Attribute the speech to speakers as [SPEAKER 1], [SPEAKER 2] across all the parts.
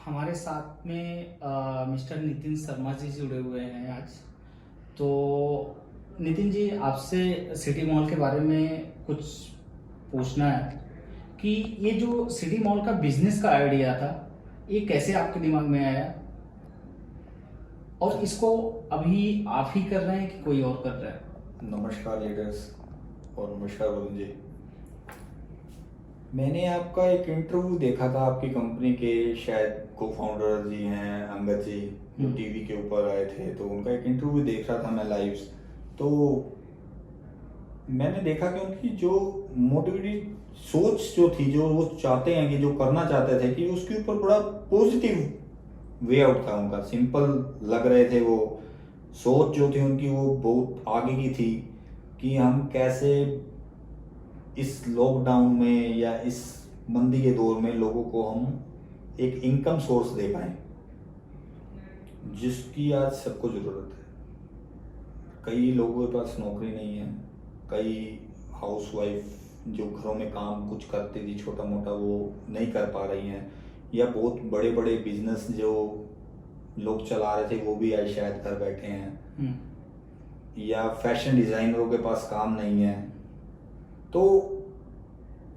[SPEAKER 1] हमारे साथ में मिस्टर नितिन शर्मा जी जुड़े हुए हैं आज। तो नितिन जी, आपसे सिटी मॉल के बारे में कुछ पूछना है कि ये जो सिटी मॉल का बिजनेस का आइडिया था, ये कैसे आपके दिमाग में आया और इसको अभी आप ही कर रहे हैं कि कोई और कर रहा है?
[SPEAKER 2] नमस्कार लीडर्स और नमस्कार वरुण जी। मैंने आपका एक इंटरव्यू देखा था आपकी कंपनी के, शायद को फाउंडर जी हैं अंगद जी, जो टीवी के ऊपर आए थे, तो उनका एक इंटरव्यू देख रहा था मैं लाइव। तो मैंने देखा कि उनकी जो मोटिवेटेड सोच जो थी, जो वो चाहते हैं कि जो करना चाहते थे, कि उसके ऊपर बड़ा पॉजिटिव वे आउट था उनका। सिंपल लग रहे थे वो, सोच जो थी उनकी वो बहुत आगे की थी कि हम कैसे इस लॉकडाउन में या इस मंदी के दौर में लोगों को हम एक इनकम सोर्स दे पाए, जिसकी आज सबको ज़रूरत है। कई लोगों के पास नौकरी नहीं है, कई हाउसवाइफ जो घरों में काम कुछ करती थी छोटा मोटा, वो नहीं कर पा रही हैं, या बहुत बड़े बड़े बिजनेस जो लोग चला रहे थे वो भी आज शायद घर बैठे हैं, या फैशन डिज़ाइनरों के पास काम नहीं है। तो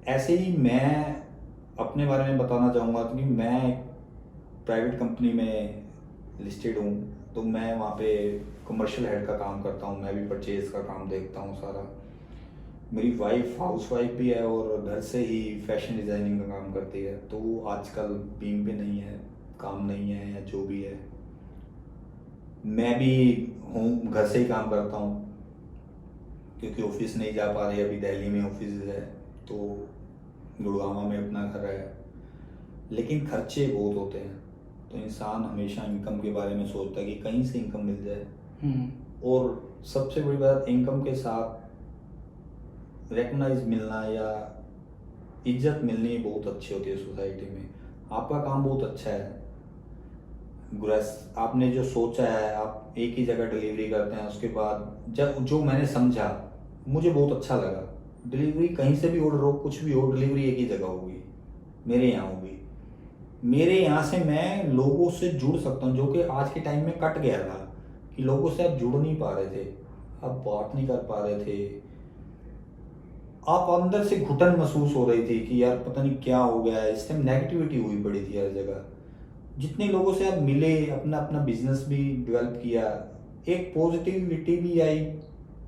[SPEAKER 2] ऐसे ही मैं अपने बारे में बताना चाहूँगा कि मैं एक प्राइवेट कंपनी में लिस्टेड हूँ। तो मैं वहाँ पे कमर्शियल हेड का काम करता हूँ, मैं भी परचेज़ का काम देखता हूँ सारा। मेरी वाइफ हाउसवाइफ भी है और घर से ही फैशन डिज़ाइनिंग का काम करती है। तो वो आजकल बीम पे नहीं है, काम नहीं है या जो भी है। मैं भी हूँ, घर से ही काम करता हूँ क्योंकि ऑफिस नहीं जा पा रही। अभी दिल्ली में ऑफिस है, तो गुड़गांव में अपना घर है, लेकिन खर्चे बहुत होते हैं। तो इंसान हमेशा इनकम के बारे में सोचता है कि कहीं से इनकम मिल जाए। और सबसे बड़ी बात, इनकम के साथ रिकग्नाइज मिलना या इज्जत मिलनी बहुत अच्छी होती है सोसाइटी में। आपका काम बहुत अच्छा है गुरस, आपने जो सोचा है, आप एक ही जगह डिलीवरी करते हैं। उसके बाद जब जो मैंने समझा, मुझे बहुत अच्छा लगा। डिलीवरी कहीं से भी ऑर्डर हो, कुछ भी हो, डिलीवरी एक ही जगह होगी, मेरे यहाँ होगी। मेरे यहाँ से मैं लोगों से जुड़ सकता हूँ, जो कि आज के टाइम में कट गया था कि लोगों से आप जुड़ नहीं पा रहे थे, आप बात नहीं कर पा रहे थे, आप अंदर से घुटन महसूस हो रही थी कि यार पता नहीं क्या हो गया है। इस टाइम नेगेटिविटी हुई पड़ी थी हर जगह। जितने लोगों से आप मिले, अपना अपना बिजनेस भी डेवलप किया, एक पॉजिटिविटी भी आई,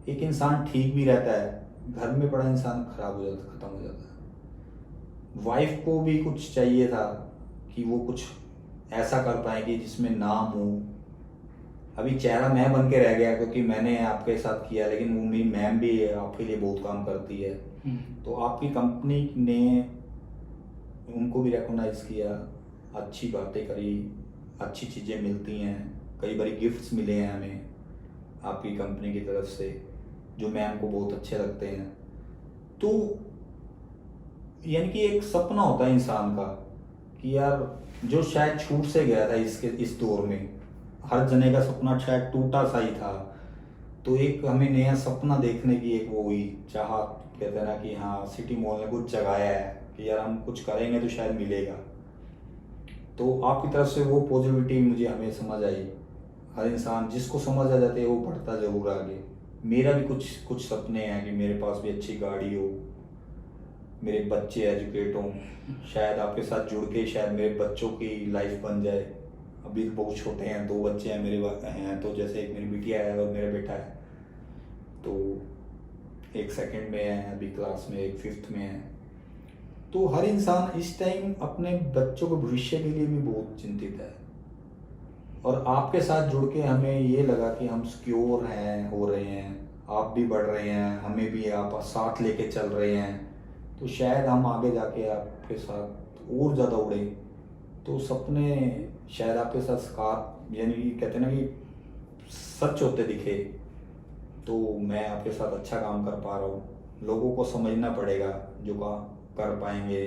[SPEAKER 2] एक इंसान ठीक भी रहता है। घर में बड़ा इंसान खराब हो जाता, खत्म हो जाता है। वाइफ को भी कुछ चाहिए था कि वो कुछ ऐसा कर पाएगी जिसमें नाम हो। अभी चेहरा मैं बन के रह गया क्योंकि मैंने आपके साथ किया, लेकिन वो मेरी मैम भी आपके लिए बहुत काम करती है। तो आपकी कंपनी ने उनको भी रिकॉग्नाइज किया, अच्छी बातें करी, अच्छी चीज़ें मिलती हैं। कई बार गिफ्ट्स मिले हैं हमें आपकी कंपनी की तरफ से, जो मैम को बहुत अच्छे लगते हैं। तो यानी कि एक सपना होता है इंसान का कि यार जो शायद छूट से गया था इस दौर में, हर जने का सपना शायद टूटा सा ही था। तो एक हमें नया सपना देखने की एक वो हुई चाहत, कहते हैं ना कि हाँ सिटी मॉल ने कुछ जगाया है कि यार हम कुछ करेंगे तो शायद मिलेगा। तो आपकी तरफ से वो पॉजिटिविटी मुझे हमें समझ आई। हर इंसान जिसको समझ आ जाती है वो बढ़ता जरूर आगे। मेरा भी कुछ कुछ सपने हैं कि मेरे पास भी अच्छी गाड़ी हो, मेरे बच्चे एजुकेट हों, शायद आपके साथ जुड़ के शायद मेरे बच्चों की लाइफ बन जाए। अभी बहुत छोटे हैं, 2 बच्चे हैं मेरे हैं। तो जैसे एक मेरी बिटिया है और मेरा बेटा है, तो एक सेकंड में है अभी क्लास में, एक 5th में है। तो हर इंसान इस टाइम अपने बच्चों के भविष्य के लिए भी बहुत चिंतित है। और आपके साथ जुड़ के हमें ये लगा कि हम सिक्योर हैं, हो रहे हैं, आप भी बढ़ रहे हैं, हमें भी आप साथ लेके चल रहे हैं। तो शायद हम आगे जाके आपके साथ और ज़्यादा उड़े, तो सपने शायद आपके साथ साकार, यानी कि कहते हैं ना कि सच होते दिखे। तो मैं आपके साथ अच्छा काम कर पा रहा हूँ। लोगों को समझना पड़ेगा जो काम कर पाएंगे।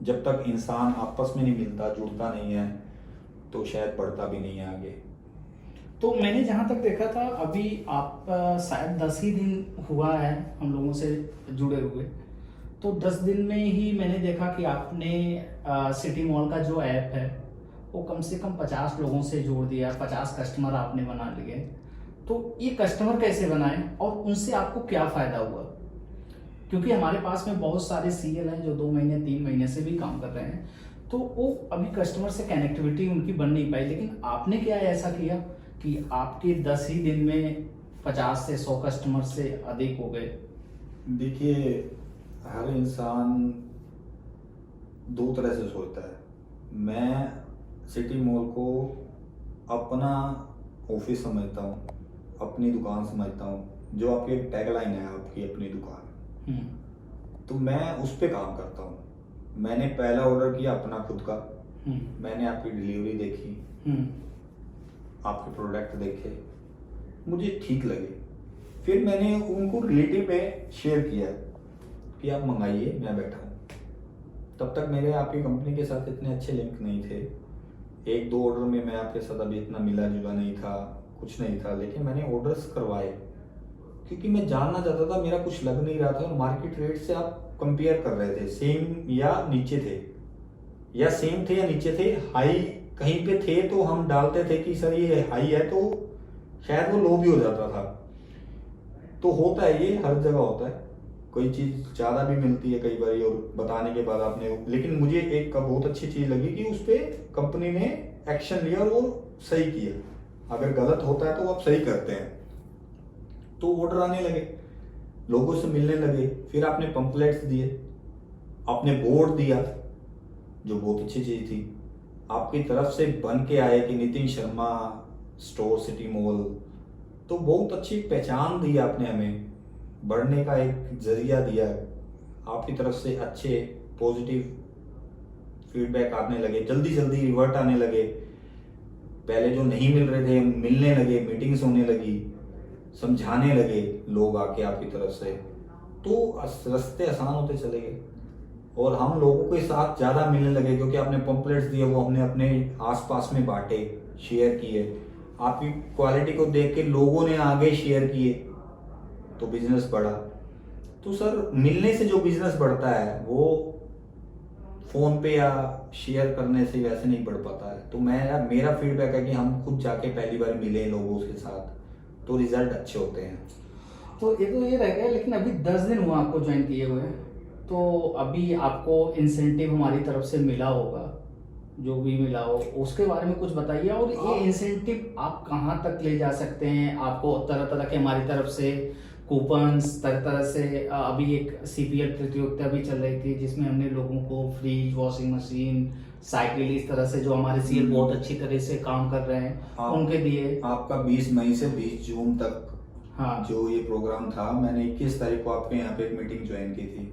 [SPEAKER 2] जब तक इंसान आपस में नहीं मिलता, जुड़ता नहीं है, तो शायद बढ़ता भी नहीं है आगे।
[SPEAKER 1] तो मैंने जहाँ तक देखा था, अभी आप शायद 10 ही दिन हुआ है हम लोगों से जुड़े हुए। तो 10 दिन में ही मैंने देखा कि आपने सिटी मॉल का जो ऐप है वो कम से कम 50 लोगों से जोड़ दिया, 50 कस्टमर आपने बना लिए। तो ये कस्टमर कैसे बनाए और उनसे आपको क्या फ़ायदा हुआ? क्योंकि हमारे पास में बहुत सारे सीएल हैं जो 2 महीने 3 महीने से भी काम कर रहे हैं, तो वो अभी कस्टमर से कनेक्टिविटी उनकी बन नहीं पाई, लेकिन आपने क्या ऐसा किया कि आपके 10 ही दिन में 50 से 100 कस्टमर से अधिक हो गए?
[SPEAKER 2] देखिए, हर इंसान दो तरह से सोचता है। मैं सिटी मॉल को अपना ऑफिस समझता हूँ, अपनी दुकान समझता हूँ। जो आपकी एक टैगलाइन है, आपकी अपनी दुकान, तो मैं उस पे काम करता हूँ। मैंने पहला ऑर्डर किया अपना खुद का, मैंने आपकी डिलीवरी देखी, आपके प्रोडक्ट देखे, मुझे ठीक लगे, फिर मैंने उनको रिलेटिव में शेयर किया कि आप मंगाइए, मैं बैठा हूँ। तब तक मेरे आपकी कंपनी के साथ इतने अच्छे लिंक नहीं थे। 1-2 ऑर्डर में मैं आपके साथ अभी इतना मिला जुला नहीं था, कुछ नहीं था, लेकिन मैंने ऑर्डर्स करवाए क्योंकि मैं जानना चाहता था। मेरा कुछ लग नहीं रहा था और मार्केट रेट से आप कंपेयर कर रहे थे, सेम या नीचे थे, या सेम थे या नीचे थे, हाई कहीं पे थे तो हम डालते थे कि सर ये हाई है, तो शायद वो लो भी हो जाता था। तो होता है, ये हर जगह होता है, कोई चीज़ ज़्यादा भी मिलती है कई बार और बताने के बाद आपने। लेकिन मुझे एक का बहुत अच्छी चीज़ लगी कि उस पर कंपनी ने एक्शन लिया और वो सही किया। अगर गलत होता है तो आप सही करते हैं। तो ऑर्डर आने लगे, लोगों से मिलने लगे, फिर आपने पंपलेट्स दिए, आपने बोर्ड दिया जो बहुत अच्छी चीज़ थी, आपकी तरफ से बन के आए कि Nitin Sharma store city mall, तो बहुत अच्छी पहचान दी आपने, हमें बढ़ने का एक जरिया दिया। आपकी तरफ से अच्छे पॉजिटिव फीडबैक आने लगे, जल्दी जल्दी रिवर्ट आने लगे। पहले जो नहीं मिल रहे थे मिलने लगे, मीटिंग्स होने लगी, समझाने लगे लोग आके आपकी तरफ से, तो रास्ते आसान होते चले गए और हम लोगों के साथ ज़्यादा मिलने लगे क्योंकि आपने पंपलेट्स दिए, वो हमने अपने आसपास में बांटे, शेयर किए। आपकी क्वालिटी को देख के लोगों ने आगे शेयर किए, तो बिजनेस बढ़ा। तो सर, मिलने से जो बिजनेस बढ़ता है वो फोन पे या शेयर करने से वैसे नहीं बढ़ पाता है। तो मेरा फीडबैक है कि हम खुद जाके पहली बार मिले लोगों के साथ, तो रिजल्ट अच्छे होते हैं।
[SPEAKER 1] तो ये रह गया, लेकिन अभी 10 दिन हुआ आपको ज्वाइन किए हुए, तो अभी आपको इंसेंटिव हमारी तरफ से मिला होगा, जो भी मिला हो उसके बारे में कुछ बताइए। और ये इंसेंटिव आप कहाँ तक ले जा सकते हैं? आपको तरह तरह के हमारी तरफ से कूपन्स, तरह तरह से अभी एक सीपीएल प्रतियोगिता भी चल रही थी जिसमें हमने लोगों को फ्रिज, वॉशिंग मशीन, साइकिल, इस तरह से जो हमारे सीएल बहुत अच्छी तरह से काम कर रहे हैं उनके दिए।
[SPEAKER 2] आपका 20 मई से 20 जून तक
[SPEAKER 1] हाँ,
[SPEAKER 2] जो ये प्रोग्राम था, मैंने 21 तारीख को आपके यहाँ पे एक मीटिंग ज्वाइन की थी।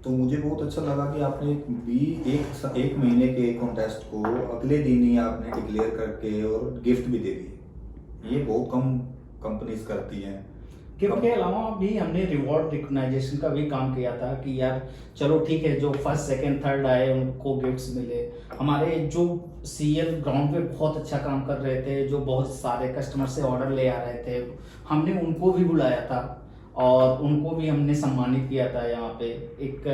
[SPEAKER 2] तो मुझे बहुत अच्छा लगा कि आपने एक महीने के कॉन्टेस्ट को अगले दिन ही आपने डिक्लेयर करके और गिफ्ट भी दे दिए। ये बहुत कम कंपनीज करती हैं।
[SPEAKER 1] गिफ्ट के अलावा भी हमने रिवॉर्ड रिकॉग्नाइजेशन का भी काम किया था कि यार चलो ठीक है, जो फर्स्ट सेकंड थर्ड आए उनको गिफ्ट्स मिले। हमारे जो सीएल ग्राउंड पे बहुत अच्छा काम कर रहे थे, जो बहुत सारे कस्टमर से ऑर्डर ले आ रहे थे, हमने उनको भी बुलाया था और उनको भी हमने सम्मानित किया था। यहाँ पे एक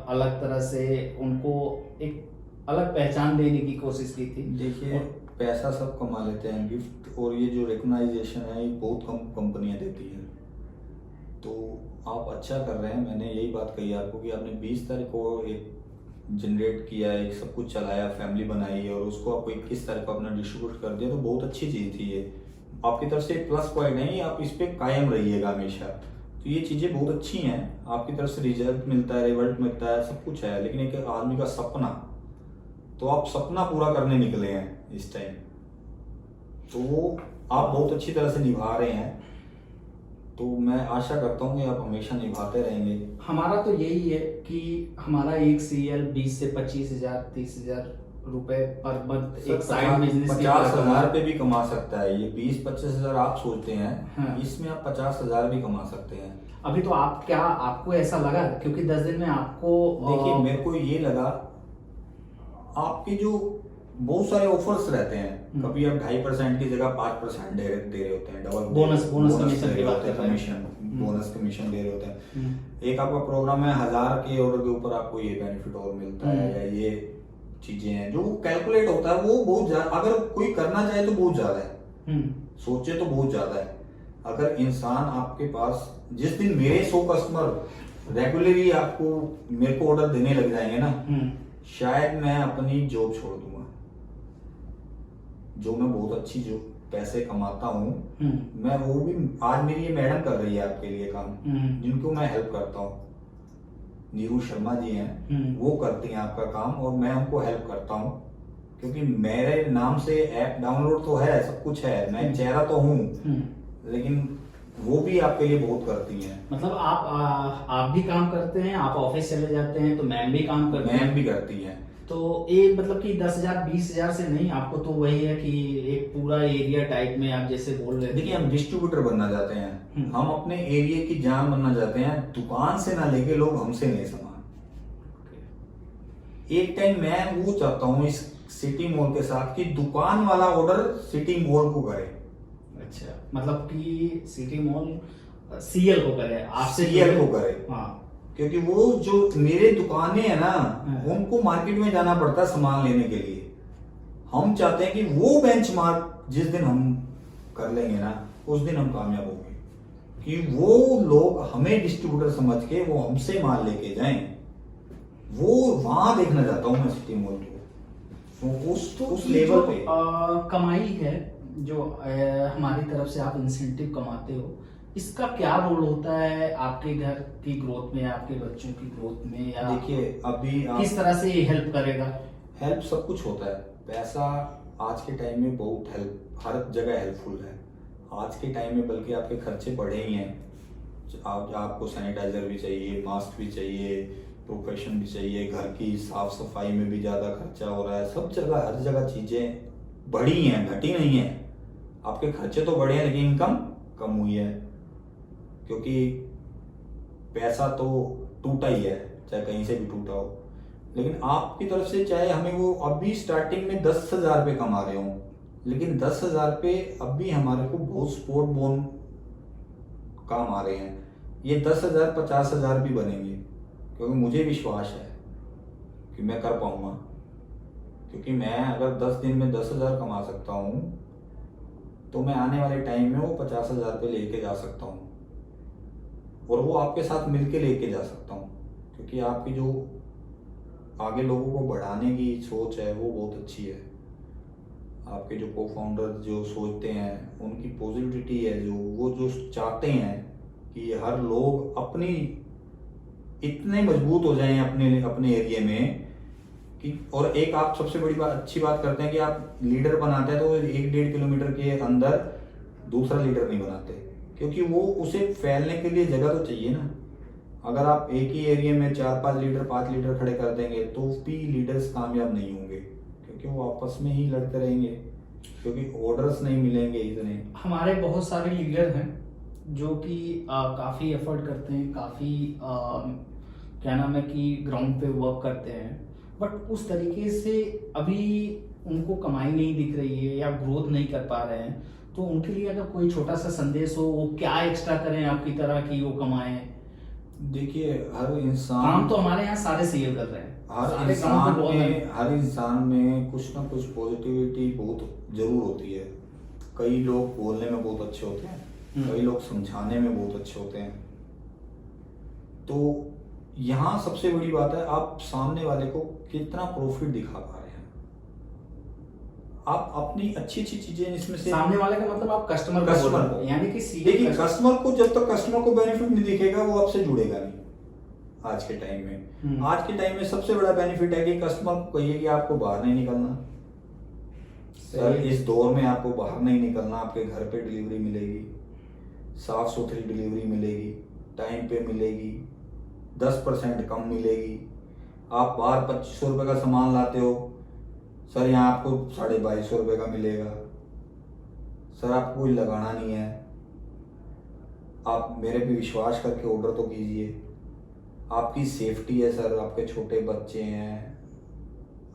[SPEAKER 1] अलग तरह से उनको एक अलग पहचान देने की कोशिश की थी।
[SPEAKER 2] देखिए, पैसा सब कमा लेते हैं, गिफ्ट और ये जो रिकॉग्नाइजेशन है ये बहुत कम कंपनियां देती हैं। तो आप अच्छा कर रहे हैं। मैंने यही बात कही आपको कि आपने 20 तारीख को एक जनरेट किया, एक सब कुछ चलाया, फैमिली बनाई और उसको आपको 21 तारीख को अपना डिस्ट्रीब्यूट कर दिया, तो बहुत अच्छी चीज़ थी ये। आपकी तरफ से एक प्लस पॉइंट है, आप इस पर कायम रहिएगा हमेशा। तो ये चीज़ें बहुत अच्छी हैं। आपकी तरफ से रिजल्ट मिलता है, रिवल्ट मिलता है, सब कुछ है, लेकिन एक आदमी का सपना, तो आप सपना पूरा करने निकले हैं इस टाइम, तो वो आप बहुत अच्छी तरह से निभा रहे हैं। तो मैं आशा करता हूँ कि आप हमेशा निभाते रहेंगे।
[SPEAKER 1] हमारा तो यही है कि हमारा एक सीएल 20 से 25,000 30,000 रुपए पर मंथ एक साइड बिजनेस
[SPEAKER 2] 50,000 पे भी कमा सकता है। ये 20-25 हजार आप सोचते हैं,
[SPEAKER 1] हाँ।
[SPEAKER 2] इसमें आप 50,000 भी कमा सकते हैं।
[SPEAKER 1] अभी तो आपको ऐसा लगा? क्योंकि 10 दिन में आपको
[SPEAKER 2] देखिए, मेरे को ये लगा, आपके जो बहुत सारे ऑफर्स रहते हैं, कभी आप 2.5% की जगह 5% दे रहे होते हैं, डबल
[SPEAKER 1] बोनस
[SPEAKER 2] कमीशन दे रहे होते हैं, बोनस कमीशन दे रहे होते हैं। एक आपका प्रोग्राम है 1000 के ऑर्डर के ऊपर आपको ये बेनिफिट और मिलता है, या ये चीजें हैं जो कैलकुलेट होता है, वो बहुत ज्यादा, अगर कोई करना चाहे तो बहुत ज्यादा है, सोचे तो बहुत ज्यादा है। अगर इंसान आपके पास, जिस दिन मेरे 100 कस्टमर रेगुलरली आपको मेरे को ऑर्डर देने लग जाएंगे ना, शायद मैं अपनी जॉब छोड़ दूंगा। जो मैं बहुत अच्छी जो पैसे कमाता हूँ, मैं वो भी, आज मेरी ये मैडम कर रही है आपके लिए काम, जिनको मैं हेल्प करता हूँ, नीरू शर्मा जी हैं, वो करती हैं आपका काम और मैं उनको हेल्प करता हूँ, क्योंकि मेरे नाम से ऐप डाउनलोड तो है, सब कुछ है, मैं चेहरा तो हूँ, लेकिन वो भी आपके लिए बहुत करती हैं।
[SPEAKER 1] मतलब आप भी काम करते हैं, आप ऑफिस चले जाते हैं तो मैम भी काम करती हैं?
[SPEAKER 2] मैम भी करती हैं।
[SPEAKER 1] तो ये मतलब कि 10,000 20,000 से नहीं, आपको तो वही है कि एक पूरा एरिया टाइप में आप जैसे बोल रहे थे।
[SPEAKER 2] देखिए, हम डिस्ट्रीब्यूटर बनना चाहते हैं, हम अपने एरिया की जान बनना चाहते हैं, दुकान से ना लेके लोग हमसे नहीं सामान। एक टाइम मैं वो चाहता हूँ इस सिटी मॉल के साथ कि दुकान वाला ऑर्डर सिटी मॉल को करे।
[SPEAKER 1] अच्छा, मतलब कि सिटी मॉल सीएल को करे, आपसे
[SPEAKER 2] सीएल को करे।
[SPEAKER 1] हाँ,
[SPEAKER 2] क्योंकि वो जो मेरे दुकानें हैं ना, उनको मार्केट में जाना पड़ता है सामान लेने के लिए। हम चाहते हैं कि वो बेंचमार्क जिस दिन हम कर लेंगे ना, उस दिन हम कामयाब होंगे, कि वो लोग हमें डिस्ट्रीब्यूटर समझ के वो हमसे माल लेके जाएं। वो वहां देखना चाहता हूं मैं सिटी मॉल को, उस लेवल पे
[SPEAKER 1] कमाई है जो हमारी तरफ से आप इंसेंटिव कमाते हो, इसका क्या रोल होता है आपके घर की ग्रोथ में, आपके बच्चों की ग्रोथ में, या
[SPEAKER 2] देखिए अभी
[SPEAKER 1] किस तरह से ये हेल्प करेगा?
[SPEAKER 2] हेल्प सब कुछ होता है। पैसा आज के टाइम में बहुत हेल्प, हर जगह हेल्पफुल है आज के टाइम में, बल्कि आपके खर्चे बढ़े ही हैं। आपको सैनिटाइजर भी चाहिए, मास्क भी चाहिए, प्रोफेशन भी चाहिए, घर की साफ सफाई में भी ज्यादा खर्चा हो रहा है, सब जगह हर जगह चीजें बढ़ी हैं, घटी नहीं है। आपके खर्चे तो बढ़े हैं लेकिन इनकम कम हुई है, क्योंकि पैसा तो टूटा ही है, चाहे कहीं से भी टूटा हो। लेकिन आपकी तरफ से चाहे हमें वो अभी स्टार्टिंग में 10,000 रुपये कमा रहे हो, लेकिन 10,000 रुपये अभी हमारे को बहुत स्पोर्ट बोन काम आ रहे हैं। ये 10,000 50,000 भी बनेंगे, क्योंकि मुझे विश्वास है कि मैं कर पाऊंगा। क्योंकि मैं अगर 10 दिन में 10,000 कमा सकता हूँ, तो मैं आने वाले टाइम में वो 50,000 रुपये लेके जा सकता हूँ, और वो आपके साथ मिलके लेके जा सकता हूँ। क्योंकि आपकी जो आगे लोगों को बढ़ाने की सोच है वो बहुत अच्छी है। आपके जो को फाउंडर जो सोचते हैं, उनकी पॉजिटिविटी है, जो वो जो चाहते हैं कि हर लोग अपनी इतने मजबूत हो जाएं अपने अपने एरिया में कि, और एक आप सबसे बड़ी बात, अच्छी बात करते हैं कि आप लीडर बनाते हैं तो 1-1.5 किलोमीटर के अंदर दूसरा लीडर नहीं बनाते, क्योंकि वो उसे फैलने के लिए जगह तो चाहिए ना। अगर आप एक ही एरिया में 4-5 लीडर 5 लीडर खड़े कर देंगे तो भी लीडर्स कामयाब नहीं होंगे, क्योंकि वो आपस में ही लड़ते रहेंगे, क्योंकि ऑर्डर्स नहीं मिलेंगे इतने।
[SPEAKER 1] हमारे बहुत सारे लीडर हैं जो कि काफ़ी एफर्ट करते हैं, काफ़ी क्या नाम है कि ग्राउंड पे वर्क करते हैं, बट उस तरीके से अभी उनको कमाई नहीं दिख रही है या ग्रोथ नहीं कर पा रहे हैं। तो उनके लिए अगर कोई छोटा सा संदेश हो, वो क्या एक्स्ट्रा करें आपकी तरह कि वो कमाएं?
[SPEAKER 2] देखिए, हर इंसान,
[SPEAKER 1] काम तो हमारे यहाँ सारे सीएल कर रहे हैं,
[SPEAKER 2] हर इंसान में कुछ ना कुछ पॉजिटिविटी बहुत जरूर होती है। कई लोग बोलने में बहुत अच्छे होते हैं, कई लोग समझाने में बहुत अच्छे होते हैं। तो यहाँ सबसे बड़ी बात है, आप सामने वाले को कितना प्रॉफिट दिखा पा रहे हैं। आप अपनी अच्छी अच्छी चीजें इसमें से,
[SPEAKER 1] सामने वाले का मतलब आप कस्टमर
[SPEAKER 2] को,
[SPEAKER 1] यानी कि
[SPEAKER 2] देखिए कस्टमर को, जब तक कस्टमर को बेनिफिट नहीं दिखेगा वो आपसे जुड़ेगा नहीं। आज के टाइम में, आज के टाइम में सबसे बड़ा बेनिफिट है कि कस्टमर को कहिए कि आपको बाहर नहीं निकलना सर, इस दौर में आपको बाहर नहीं निकलना, आपके घर पे डिलीवरी मिलेगी, साफ सुथरी डिलीवरी मिलेगी, टाइम पे मिलेगी, 10% कम मिलेगी। आप बाहर 2500 रुपये का सामान लाते हो सर, यहाँ आपको 2250 रुपये का मिलेगा सर, आपको कोई लगाना नहीं है। आप मेरे पे विश्वास करके ऑर्डर तो कीजिए, आपकी सेफ्टी है सर, आपके छोटे बच्चे हैं,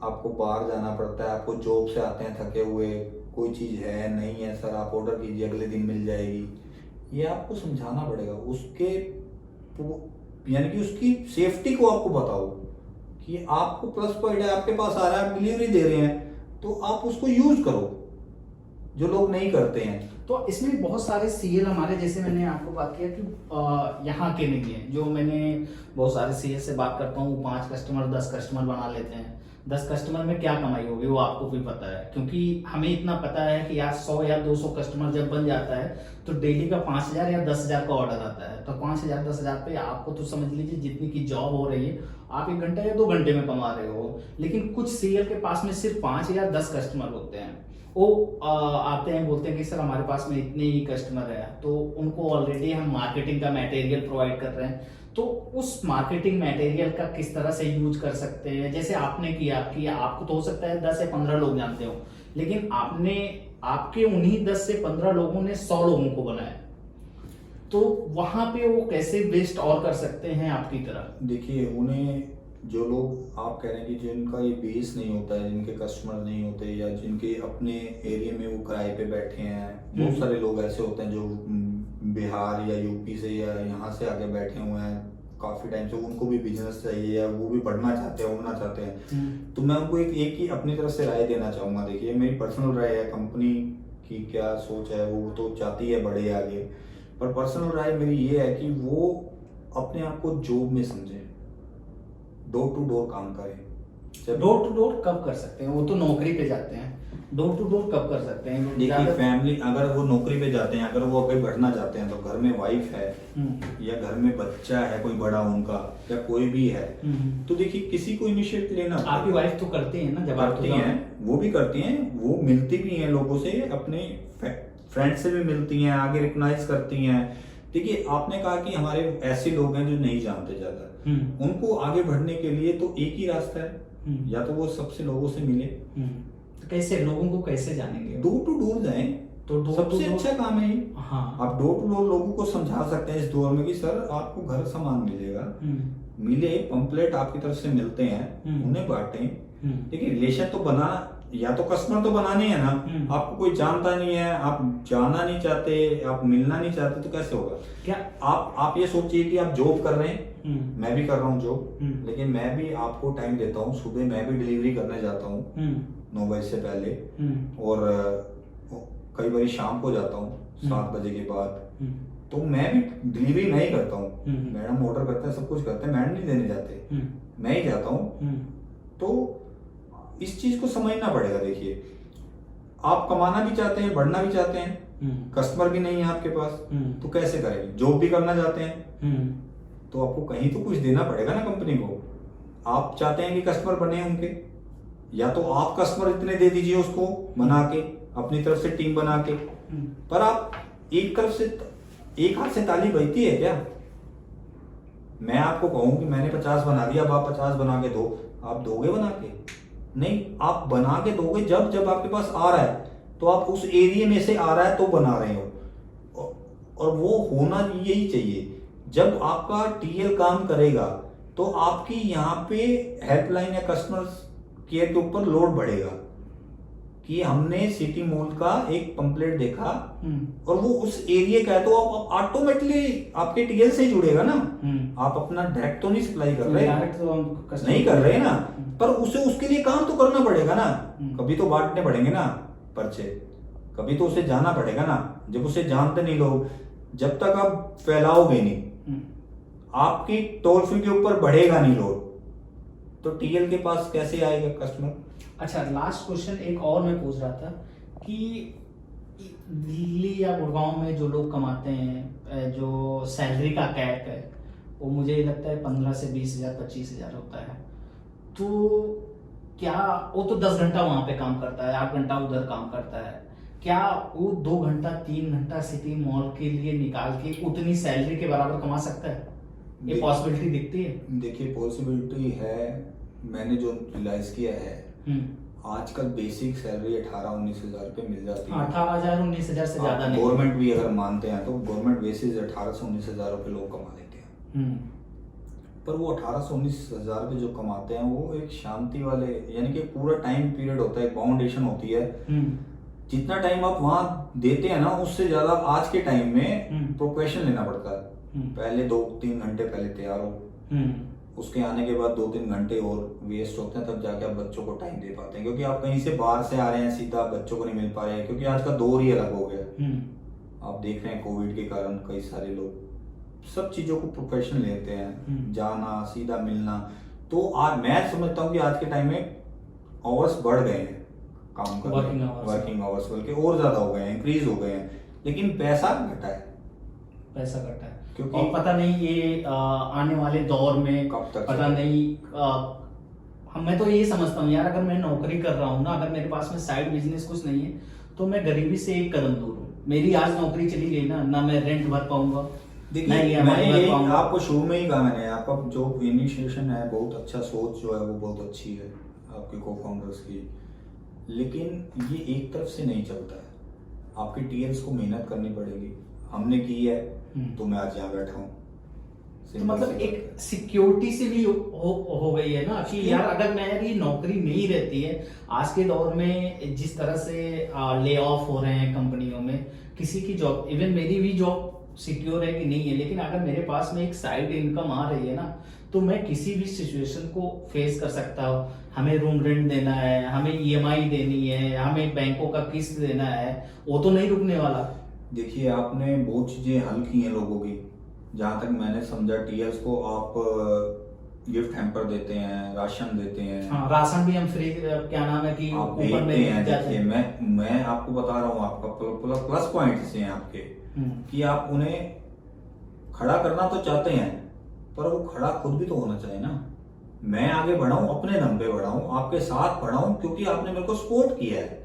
[SPEAKER 2] आपको बाहर जाना पड़ता है, आपको जॉब से आते हैं थके हुए, कोई चीज़ है नहीं है सर, आप ऑर्डर कीजिए अगले दिन मिल जाएगी। ये आपको समझाना पड़ेगा उसके, यानी कि उसकी सेफ्टी को आपको बताओ कि आपको प्लस पॉइंट है, आपके पास आ रहा है, आप डिलीवरी दे रहे हैं, तो आप उसको यूज करो, जो लोग नहीं करते हैं।
[SPEAKER 1] तो इसमें बहुत सारे सीएल हमारे, जैसे मैंने आपको बात किया कि यहाँ के नहीं है, जो मैंने बहुत सारे सीएल से बात करता हूँ, 5 कस्टमर 10 कस्टमर बना लेते हैं। 10 कस्टमर में क्या कमाई होगी वो आपको भी पता है, क्योंकि हमें इतना पता है कि यार 100 या 200 कस्टमर जब बन जाता है तो डेली का 5000 या 10,000 का ऑर्डर आता है। तो 5000 10,000 पे आपको तो समझ लीजिए जितनी की जॉब हो रही है आप 1 घंटा या 2 घंटे में कमा रहे हो। लेकिन कुछ सीएल के पास में सिर्फ 5 या 10 कस्टमर होते हैं, वो आते हैं बोलते हैं कि सर हमारे पास में इतने ही कस्टमर है, तो उनको ऑलरेडी हम मार्केटिंग का मटेरियल प्रोवाइड कर रहे हैं। तो उस मार्केटिंग मटेरियल का किस तरह से यूज कर सकते हैं, जैसे आपने किया कि आपको तो हो सकता है 10 या 15 लोग जानते हो, लेकिन आपने आपके उन्हीं 10 से 15 लोगों ने 100 लोगों को बनाया, तो वहां पे वो कैसे बेस्ट और कर सकते हैं आपकी तरह?
[SPEAKER 2] देखिए, उन्हें जो लोग आप कह रहे हैं कि जिनका ये बेस नहीं होता है, जिनके कस्टमर नहीं होते, या जिनके अपने एरिया में वो किराए पे बैठे हैं, बहुत सारे लोग ऐसे होते हैं जो बिहार या यूपी से या यहाँ से आके बैठे हुए हैं काफी टाइम से, उनको भी बिजनेस चाहिए या वो भी बढ़ना चाहते हैं, उड़ना चाहते हैं। तो मैं उनको एक ही अपनी तरफ से राय देना चाहूंगा। देखिए, मेरी पर्सनल राय है, कंपनी की क्या सोच है वो तो चाहती है बढ़े आगे, पर पर्सनल राय मेरी ये है कि वो अपने आप को जॉब में समझे, डोर टू डोर काम करें।
[SPEAKER 1] डोर टू डोर कब कर सकते हैं? वो तो नौकरी पे जाते हैं, डोर टू डोर कब कर सकते हैं?
[SPEAKER 2] देखिए, फैमिली अगर वो नौकरी पे जाते हैं, अगर वो कहीं बढ़ना चाहते हैं, तो घर में वाइफ है या घर में बच्चा है कोई बड़ा उनका, या कोई भी है, तो देखिए किसी को इनिशिएट लेना।
[SPEAKER 1] आपकी वाइफ तो करती है ना, जब आप
[SPEAKER 2] करती हैं, वो भी करती हैं, वो मिलती भी हैं लोगों से, अपने फ्रेंड से भी मिलती हैं, आगे रिकॉग्नाइज करती हैं। देखिए, आपने कहा कि हमारे ऐसे लोग हैं जो नहीं जानते ज्यादा, उनको आगे बढ़ने के लिए तो एक ही रास्ता है, या तो वो सबसे लोगों से मिले।
[SPEAKER 1] तो कैसे लोगों को कैसे जानेंगे?
[SPEAKER 2] डोर टू डोर जाएं, तो सबसे अच्छा काम है ये।
[SPEAKER 1] हाँ,
[SPEAKER 2] आप डोर टू डोर लोगों को समझा सकते हैं इस दौर में कि सर आपको घर सामान मिलेगा, मिले, पंपलेट आपकी तरफ से मिलते हैं, उन्हें बांटें। देखिए, रिलेशन तो बना, या तो कस्टमर तो बनाने हैं ना, आपको कोई जानता नहीं है, आप जाना नहीं चाहते, आप मिलना नहीं चाहते, तो कैसे होगा?
[SPEAKER 1] क्या
[SPEAKER 2] आप ये सोचिए कि आप जॉब कर रहे हैं, मैं भी कर रहा हूँ जॉब, लेकिन मैं भी आपको टाइम देता हूँ, सुबह मैं भी डिलीवरी करने जाता हूँ 9 बजे से पहले, और कई बार शाम को जाता हूँ 7 बजे के बाद, तो मैं भी डिलीवरी मैं ही करता हूँ। मैडम ऑर्डर करते हैं, सब कुछ करते हैं, मैडम नहीं देने जाते, मैं ही जाता हूँ। तो इस चीज को समझना पड़ेगा। देखिए, आप कमाना भी चाहते हैं, बढ़ना भी चाहते हैं, कस्टमर भी नहीं है आपके पास, तो कैसे करेंगे? जॉब भी करना चाहते हैं, तो आपको कहीं तो कुछ देना पड़ेगा ना कंपनी को। आप चाहते हैं कि कस्टमर बने उनके, या तो आप कस्टमर इतने दे दीजिए उसको बना के, अपनी तरफ से टीम बना के। पर आप एक तरफ से, एक हाथ से ताली बजती है क्या? मैं आपको कहूं कि मैंने 50 बना दिया, अब आप 50 बना के दो, आप दोगे बना के? नहीं, आप बना के दोगे जब आपके पास आ रहा है, तो आप उस एरिया में से आ रहा है तो बना रहे हो, और वो होना यही चाहिए। जब आपका टीएल काम करेगा तो आपकी यहाँ पे हेल्पलाइन या कस्टमर केयर के ऊपर लोड बढ़ेगा कि हमने सिटी मॉल का एक पंपलेट देखा और वो उस एरिया का है, तो आप ऑटोमेटिकली आपके टीएल से जुड़ेगा ना। आप अपना डायरेक्ट तो नहीं सप्लाई कर रहे, नहीं कर रहे ना, पर उसे उसके लिए काम तो करना पड़ेगा ना। कभी तो बांटने पड़ेंगे ना पर्चे, कभी तो उसे जाना पड़ेगा ना। जब उसे जानते नहीं लोग, जब तक आप फैलाओगे नहीं, आपकी टोल फ्री के ऊपर बढ़ेगा नहीं लोड, तो टीएल के पास कैसे आएगा कस्टमर?
[SPEAKER 1] अच्छा, लास्ट क्वेश्चन एक और मैं पूछ रहा था कि दिल्ली या गुड़गांव में जो लोग कमाते हैं, जो सैलरी का कैप है वो मुझे लगता है 15 से 20,000 25,000 होता है, तो क्या वो तो 10 घंटा वहां पे काम करता है, 8 घंटा उधर काम करता है, क्या वो 2 घंटा 3 घंटा सिटी मॉल के लिए निकाल के उतनी सैलरी के बराबर कमा सकता है? ये पॉसिबिलिटी दिखती है?
[SPEAKER 2] देखिए, पॉसिबिलिटी है। मैंने जो रियलाइज किया है, आजकल बेसिक सैलरी 18-19 रुपए मिल जाती है।
[SPEAKER 1] 18,000-19,000 से ज्यादा नहीं।
[SPEAKER 2] गवर्नमेंट भी अगर मानते हैं तो गवर्नमेंट बेसिस 18 से 19,000 रुपए लोग कमा लेते हैं। पर वो 18 से 19,000 रुपए जो कमाते हैं वो एक शांति वाले, यानी कि पूरा टाइम पीरियड होता है, बाउंडेशन होती है। जितना टाइम आप वहां देते हैं ना, उससे ज्यादा आज के टाइम में प्रोफेशन लेना पड़ता है। पहले 2-3 घंटे पहले तैयार हो, उसके आने के बाद 2-3 घंटे और वेस्ट होते हैं, तब जाके आप बच्चों को टाइम दे पाते हैं, क्योंकि आप कहीं से बाहर से आ रहे हैं, सीधा बच्चों को नहीं मिल पा रहे हैं, क्योंकि आज का दौर ही अलग हो गया। आप देख रहे हैं कोविड के कारण कई सारे लोग सब चीज़ों को प्रोफेशन लेते हैं, जाना सीधा मिलना। तो आज मैं समझता हूँ कि आज के टाइम में आवर्स बढ़ गए हैं काम करने, वर्किंग आवर्स बल्कि और ज़्यादा हो गए हैं, इंक्रीज हो गए हैं, लेकिन पैसा घटा है।
[SPEAKER 1] पैसा घटा है
[SPEAKER 2] क्योंकि
[SPEAKER 1] और पता नहीं ये आने वाले दौर में
[SPEAKER 2] कब तक
[SPEAKER 1] पता नहीं मैं तो ये समझता हूँ यार, अगर मैं नौकरी कर रहा हूँ ना, अगर मेरे पास में साइड बिजनेस कुछ नहीं है तो मैं गरीबी से एक कदम दूर हूँ। मेरी आज नौकरी चली गई ना मैं रेंट भर पाऊंगा।
[SPEAKER 2] देखिए मैंने ये आपको शुरू में ही कहा, मैंने आपका जो इनिशिएशन है बहुत अच्छा, सोच जो है वो बहुत अच्छी है आपके को फाउंडर्स की, लेकिन ये एक तरफ से नहीं चलता है। आपके टीएल्स को मेहनत करनी पड़ेगी, हमने की है तो मैं आज यहाँ बैठा हूँ।
[SPEAKER 1] तो मतलब एक सिक्योरिटी से भी हो गई है ना कि यार अगर मेरी नौकरी नहीं रहती है, आज के दौर में जिस तरह से ले ऑफ हो रहे हैं कंपनियों में, किसी की जॉब, इवन मेरी भी जॉब सिक्योर है कि नहीं है, लेकिन अगर मेरे पास में एक साइड इनकम आ रही है ना, तो मैं किसी भी सिचुएशन को फेस कर सकता हूँ। हमें रूम रेंट देना है, हमें ईएमआई देनी है, हमें बैंकों का किस्त देना है, वो तो नहीं रुकने वाला।
[SPEAKER 2] देखिए आपने बहुत चीजें हल की हैं लोगों की, जहाँ तक मैंने समझा टीएल्स को आप गिफ्ट हैम्पर देते हैं, राशन देते हैं।
[SPEAKER 1] हाँ, राशन भी हम फ्री, क्या नाम है कि
[SPEAKER 2] आप भेजते हैं। देखिए मैं आपको बता रहा हूँ, आपका प्लस पॉइंट से हैं आपके कि आप उन्हें खड़ा करना तो चाहते हैं, पर वो खड़ा खुद भी तो होना चाहिए ना। मैं आगे बढ़ाऊं, अपने दम पे बढ़ाऊं, आपके साथ बढ़ाऊं, क्योंकि आपने मेरे को सपोर्ट किया है।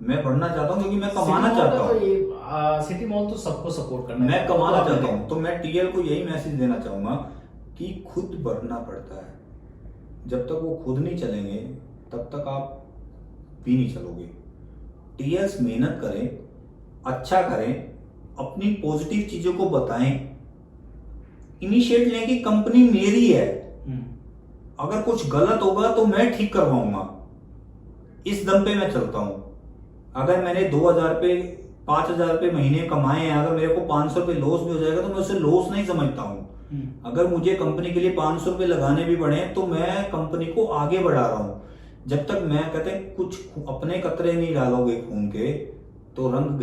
[SPEAKER 2] मैं बढ़ना चाहता हूं क्योंकि मैं कमाना चाहता हूं।
[SPEAKER 1] सिटी मॉल तो सबको सपोर्ट करना है,
[SPEAKER 2] मैं कमाना चाहता हूं, तो मैं टीएल को यही मैसेज देना चाहूंगा कि खुद बढ़ना पड़ता है। जब तक वो खुद नहीं चलेंगे तब तक आप भी नहीं चलोगे। टीएल्स मेहनत करें, अच्छा करें, अपनी पॉजिटिव चीजों को बताएं, इनिशिएट लें कि कंपनी मेरी है, अगर कुछ गलत होगा तो मैं ठीक करवाऊंगा। इस दम पे मैं चलता हूं। अगर मैंने 2000 रुपए 5000 रुपए महीने कमाए हैं, अगर मेरे को 500 रुपए लॉस भी हो जाएगा तो मैं उसे लॉस नहीं समझता हूं। अगर मुझे कंपनी के लिए 500 रुपए लगाने भी पड़े तो मैं कंपनी को आगे बढ़ा रहा हूं। जब तक मैं कहते हैं कुछ अपने कतरे नहीं डालोगे खून के, तो रंग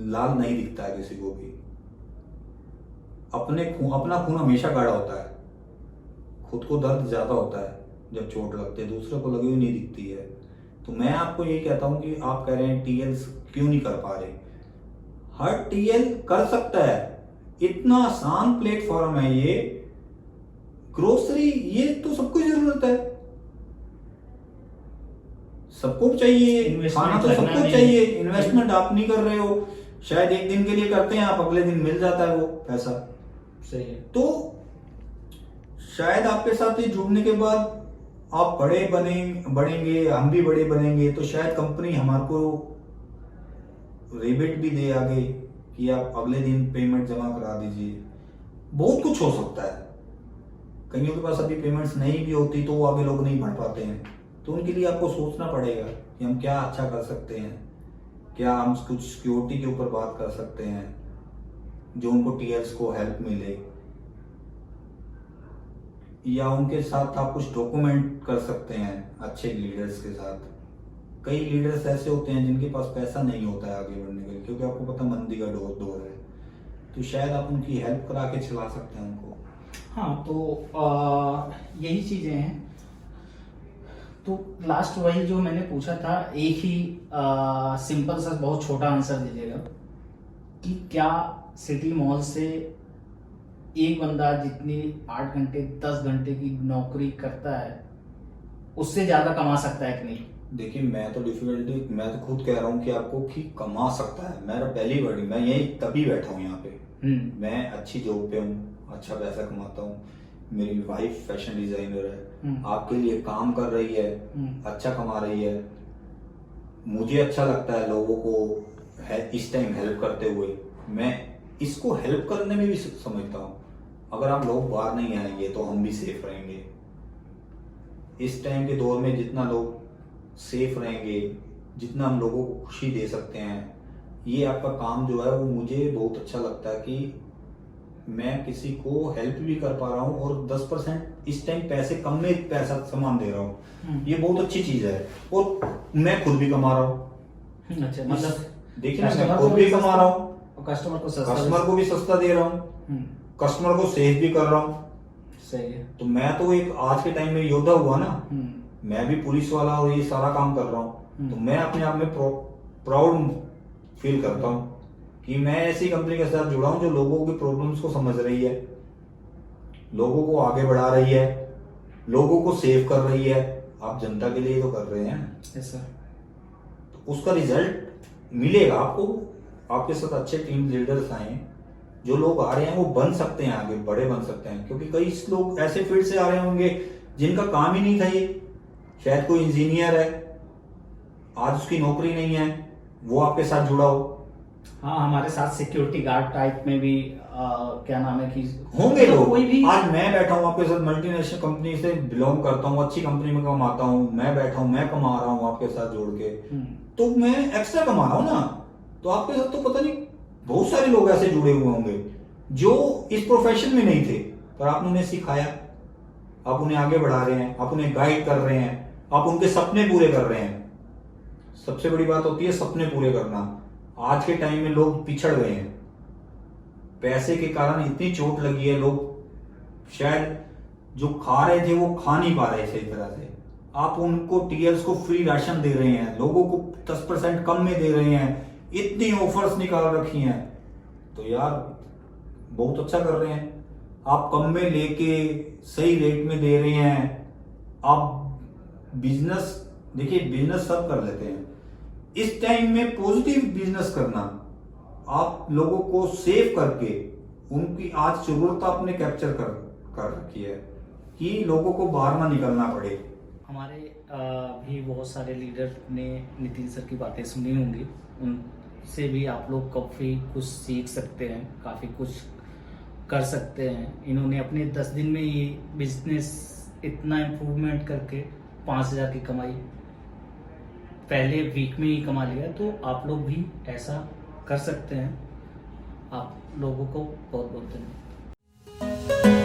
[SPEAKER 2] लाल नहीं दिखता है किसी को भी। अपना खून हमेशा गाढ़ा होता है। खुद को दर्द ज्यादा होता है जब चोट लगती है, दूसरे को लगी हुई नहीं दिखती है। तो मैं आपको यही कहता हूं कि आप कह रहे हैं टीएल्स क्यों नहीं कर पा रहे, हर टीएल कर सकता है। इतना आसान प्लेटफॉर्म है ये। ग्रोसरी ये तो सबको जरूरत है, सबको चाहिए, खाना तो सबको चाहिए। इन्वेस्टमेंट आप नहीं कर रहे हो, शायद एक दिन के लिए करते हैं आप, अगले दिन मिल जाता है वो पैसा।
[SPEAKER 1] सही है।
[SPEAKER 2] तो शायद आपके साथ ये जुड़ने के बाद आप बढ़ेंगे, हम भी बड़े बनेंगे, तो शायद कंपनी हमारे को रिबेट भी दे आगे कि आप अगले दिन पेमेंट जमा करा दीजिए। बहुत कुछ हो सकता है। कईयों के पास अभी पेमेंट्स नहीं भी होती तो वो आगे लोग नहीं बढ़ पाते हैं, तो उनके लिए आपको सोचना पड़ेगा कि हम क्या अच्छा कर सकते हैं, क्या हम कुछ सिक्योरिटी के ऊपर बात कर सकते हैं जो उनको टीएल्स को हेल्प मिले, या उनके साथ आप कुछ डॉक्यूमेंट कर सकते हैं अच्छे लीडर्स के साथ। कई लीडर्स ऐसे होते हैं जिनके पास पैसा नहीं होता है आगे बढ़ने के लिए, क्योंकि आपको पता मंदी का दौर है, तो शायद आप उनकी हेल्प करा के चला सकते हैं उनको।
[SPEAKER 1] हाँ, तो यही चीजें हैं। तो लास्ट वही जो मैंने पूछा था, एक ही सिंपल सा बहुत छोटा आंसर दीजिएगा कि क्या सिटी मॉल से एक बंदा जितनी 8 घंटे 10 घंटे की नौकरी करता है उससे ज्यादा कमा सकता है कि नहीं?
[SPEAKER 2] देखिए मैं तो खुद कह रहा हूँ कि आपको कि कमा सकता है। मेरा पहली वर्डिंग, मैं यही तभी बैठा हूँ यहाँ पे। मैं अच्छी जॉब पे हूँ, अच्छा पैसा कमाता हूँ, मेरी वाइफ फैशन डिजाइनर है, आपके लिए काम कर रही है, अच्छा कमा रही है। मुझे अच्छा लगता है लोगों को इस टाइम हेल्प करते हुए। मैं इसको हेल्प करने में भी समझता हूँ। अगर आप लोग बाहर नहीं आएंगे तो हम भी सेफ रहेंगे। इस टाइम के दौर में जितना लोग सेफ रहेंगे, जितना हम लोगों को खुशी दे सकते हैं, ये आपका काम जो है वो मुझे बहुत अच्छा लगता है कि मैं किसी को हेल्प भी कर पा रहा हूँ और 10% इस टाइम पैसे कम में पैसा सामान दे रहा हूँ, ये बहुत अच्छी चीज है। और मैं खुद भी कमा रहा हूँ।
[SPEAKER 1] अच्छा, मतलब
[SPEAKER 2] देखिए ना, मैं खुद भी कमा रहा हूँ,
[SPEAKER 1] कस्टमर
[SPEAKER 2] को भी सस्ता दे रहा हूँ, कस्टमर को सेव भी कर रहा हूँ।
[SPEAKER 1] सही है।
[SPEAKER 2] तो मैं तो एक आज के टाइम में योद्धा हुआ ना, मैं भी पुलिस वाला और ये सारा काम कर रहा हूँ, तो मैं अपने आप में प्राउड फील करता हूँ कि मैं ऐसी कंपनी के साथ जुड़ा हूं जो लोगों की प्रॉब्लम्स को समझ रही है, लोगों को आगे बढ़ा रही है, लोगों को सेव कर रही है। आप जनता के लिए तो कर रहे हैं,
[SPEAKER 1] ऐसा
[SPEAKER 2] तो उसका रिजल्ट मिलेगा आपको। आपके साथ अच्छे टीम लीडर्स आए, जो लोग आ रहे हैं वो बन सकते हैं, आगे बड़े बन सकते हैं, क्योंकि कई लोग ऐसे फील्ड से आ रहे होंगे जिनका काम ही नहीं था ये। शायद कोई इंजीनियर है, आज उसकी नौकरी नहीं है, वो आपके साथ जुड़ा हो।
[SPEAKER 1] हाँ, हमारे साथ सिक्योरिटी गार्ड टाइप में भी क्या नाम है कि
[SPEAKER 2] होंगे लोग।
[SPEAKER 1] कोई भी।
[SPEAKER 2] आज मैं बैठा हूँ आपके साथ, मल्टीनेशनल कंपनी से बिलोंग करता हूँ, अच्छी कंपनी में कमाता हूँ, मैं बैठा हूँ, मैं कमा रहा हूँ आपके साथ जोड़ के, तो मैं एक्स्ट्रा कमा रहा हूँ ना। तो आपके साथ तो पता नहीं बहुत सारे लोग ऐसे जुड़े हुए होंगे जो इस प्रोफेशन में नहीं थे, पर आपने उन्हें सिखाया, आप उन्हें आगे बढ़ा रहे हैं, आप उन्हें गाइड कर रहे हैं, आप उनके सपने पूरे कर रहे हैं। सबसे बड़ी बात होती है सपने पूरे करना। आज के टाइम में लोग पिछड़ गए हैं, पैसे के कारण इतनी चोट लगी है, लोग शायद जो खा रहे थे वो खा नहीं पा रहे सही तरह से। आप उनको टीएल्स को फ्री राशन दे रहे हैं, लोगों को 10% कम में दे रहे हैं, इतनी ऑफर्स निकाल रखी हैं, तो यार बहुत अच्छा कर रहे हैं। आप कम में लेके सही रेट में दे रहे हैं। आप बिजनेस, देखिए बिजनेस सब कर लेते हैं, इस टाइम में पॉजिटिव बिजनेस करना, आप लोगों को सेव करके उनकी आज जरूरत आपने कैप्चर कर रखी है कि लोगों को बाहर ना निकलना पड़े।
[SPEAKER 1] हमारे भी बहुत सारे लीडर ने नितिन सर की बातें सुनी होंगी, उनसे भी आप लोग काफ़ी कुछ सीख सकते हैं, काफ़ी कुछ कर सकते हैं। इन्होंने अपने 10 दिन में ये बिजनेस इतना इम्प्रूवमेंट करके 5,000 की कमाई पहले वीक में ही कमा लिया, तो आप लोग भी ऐसा कर सकते हैं। आप लोगों को बहुत बहुत धन्यवाद।